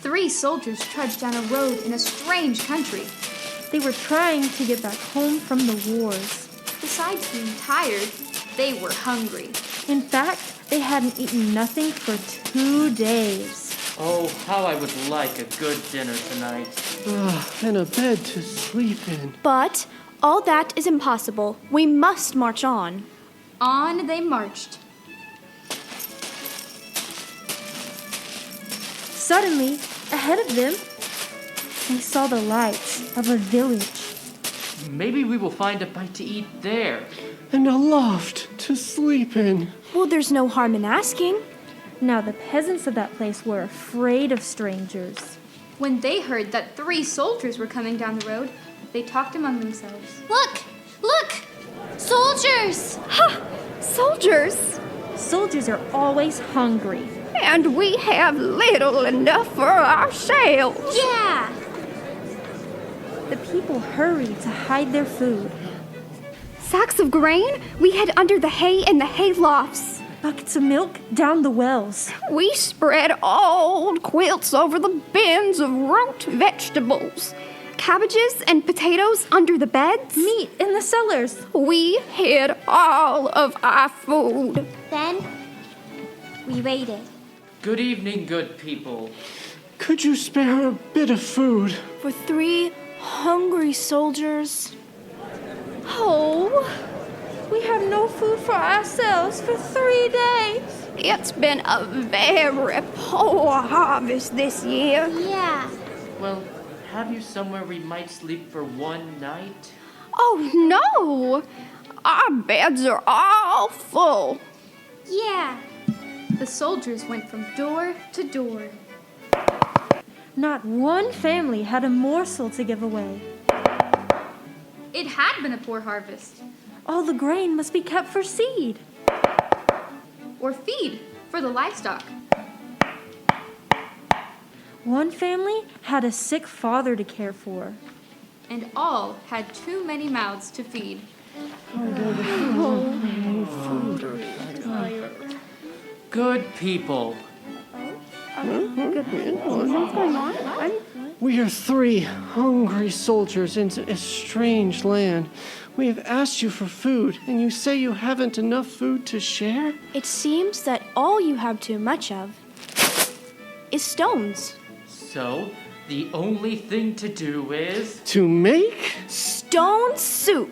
3 soldiers trudged down a road in a strange country. They were trying to get back home from the wars. Besides being tired, they were hungry. In fact, they hadn't eaten nothing for 2 days. Oh, how I would like a good dinner tonight. And a bed to sleep in. But all that is impossible. We must march on. On they marched. Suddenly, ahead of them, they saw the lights of a village. Maybe we will find a bite to eat there. And a loft to sleep in. Well, there's no harm in asking. Now the peasants of that place were afraid of strangers. When they heard that 3 soldiers were coming down the road, they talked among themselves. Look! Look! Soldiers! Ha! Soldiers! Soldiers are always hungry. And we have little enough for ourselves. Yeah! The people hurried to hide their food. Sacks of grain we hid under the hay in the hay lofts. Buckets of milk down the wells. We spread old quilts over the bins of root vegetables. Cabbages and potatoes under the beds. Meat in the cellars. We hid all of our food. Then we waited. Good evening, good people. Could you spare a bit of food? For 3 hungry soldiers. Oh, We have no food for ourselves for 3 days. it's been a very poor harvest this year. Yeah. Well, have you somewhere we might sleep for one night? Oh, no! Our beds are all full. Yeah. The soldiers went from door to door. Not one family had a morsel to give away. It had been a poor harvest. All the grain must be kept for seed. Or feed for the livestock. One family had a sick father to care for. And all had too many mouths to feed. Good people. We are 3 hungry soldiers in a strange land. We have asked you for food, and you say you haven't enough food to share? It seems that all you have too much of is stones. So, the only thing to do is... To make? Stone soup.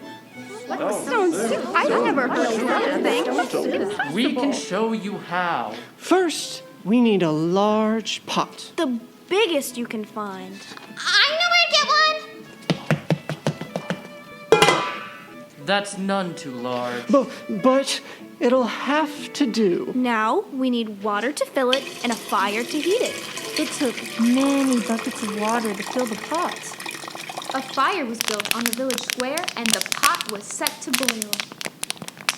Stone soup? I've never heard of such a thing. We can show you how. First, we need a large pot. The biggest you can find. I know where to get one! That's none too large. But it'll have to do. Now we need water to fill it and a fire to heat it. It took many buckets of water to fill the pot. A fire was built on the village square and the pot was set to boil.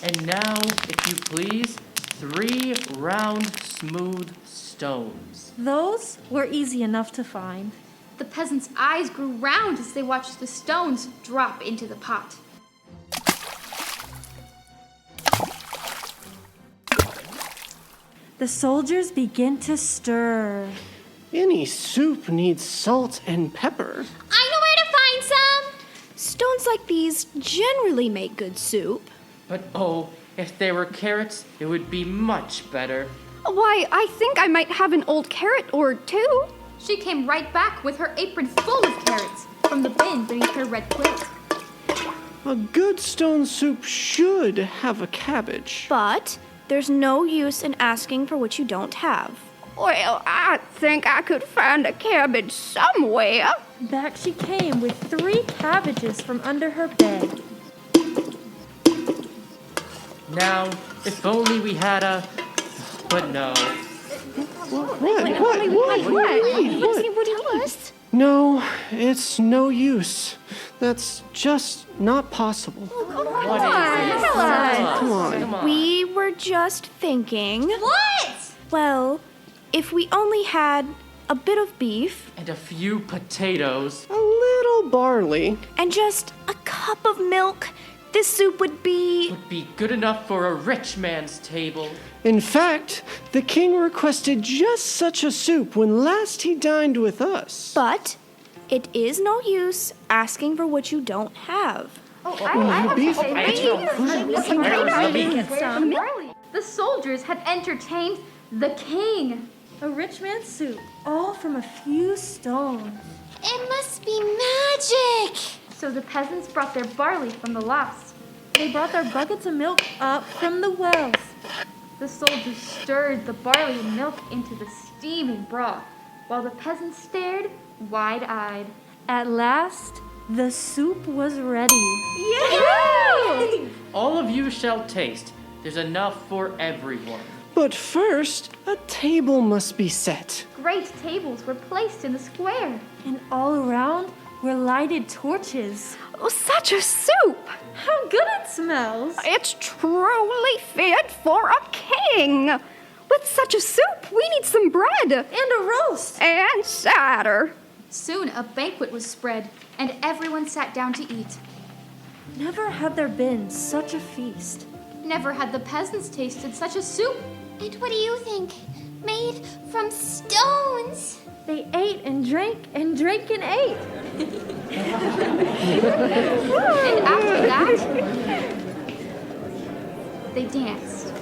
And now, if you please, 3 round, smooth stones. Those were easy enough to find. The peasants' eyes grew round as they watched the stones drop into the pot. The soldiers began to stir. Any soup needs salt and pepper. I know where to find some! Stones like these generally make good soup. But oh, if they were carrots, it would be much better. Why, I think I might have an old carrot or 2. She came right back with her apron full of carrots from the bin beneath her red quilt. A good stone soup should have a cabbage. But there's no use in asking for what you don't have. Well, I think I could find a cabbage somewhere. Back she came with 3 cabbages from under her bed. Now, if only we had a... But no. What do you mean? No, it's no use. That's just not possible. What is this? Come on. We were just thinking. What? Well, if we only had a bit of beef And a few potatoes. A little barley. and just a cup of milk, This soup would be... Would be good enough for a rich man's table. In fact, the king requested just such a soup when last he dined with us. But it is no use asking for what you don't have. Beef. The soldiers had entertained the king. A rich man's soup, all from a few stones. It must be magic. So the peasants brought their barley from the lost. They brought their buckets of milk up from the wells. The soldiers stirred the barley and milk into the steaming broth, while the peasants stared wide-eyed. At last, the soup was ready. Yay! All of you shall taste. There's enough for everyone. But first, a table must be set. Great tables were placed in the square. And all around were lighted torches. Oh, such a soup! How good it smells! It's truly fit for a king. With such a soup, we need some bread. And a roast! And cider. Soon a banquet was spread, and everyone sat down to eat. Never had there been such a feast. Never had the peasants tasted such a soup. And what do you think? Made from stones. They ate and drank and ate. And after that, they danced.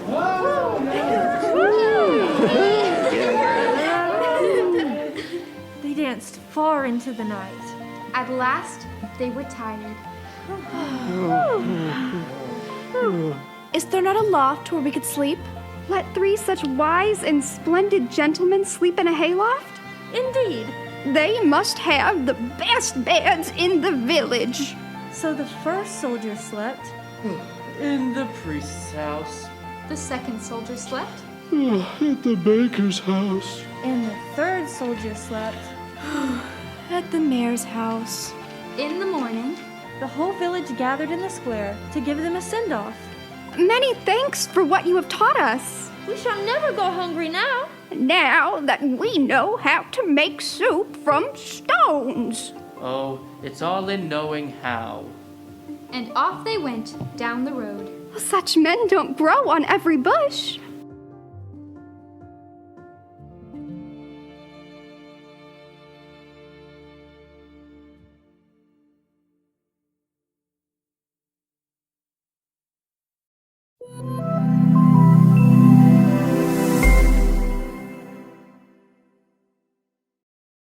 They danced far into the night. At last, they were tired. Is there not a loft where we could sleep? Let 3 such wise and splendid gentlemen sleep in a hayloft? Indeed. They must have the best beds in the village. So the first soldier slept. In the priest's house. The second soldier slept. At the baker's house. And the third soldier slept. At the mayor's house. In the morning, The whole village gathered in the square to give them a send-off. Many thanks for what you have taught us. We shall never go hungry now. Now that we know how to make soup from stones. Oh, it's all in knowing how. and off they went down the road. Such men don't grow on every bush.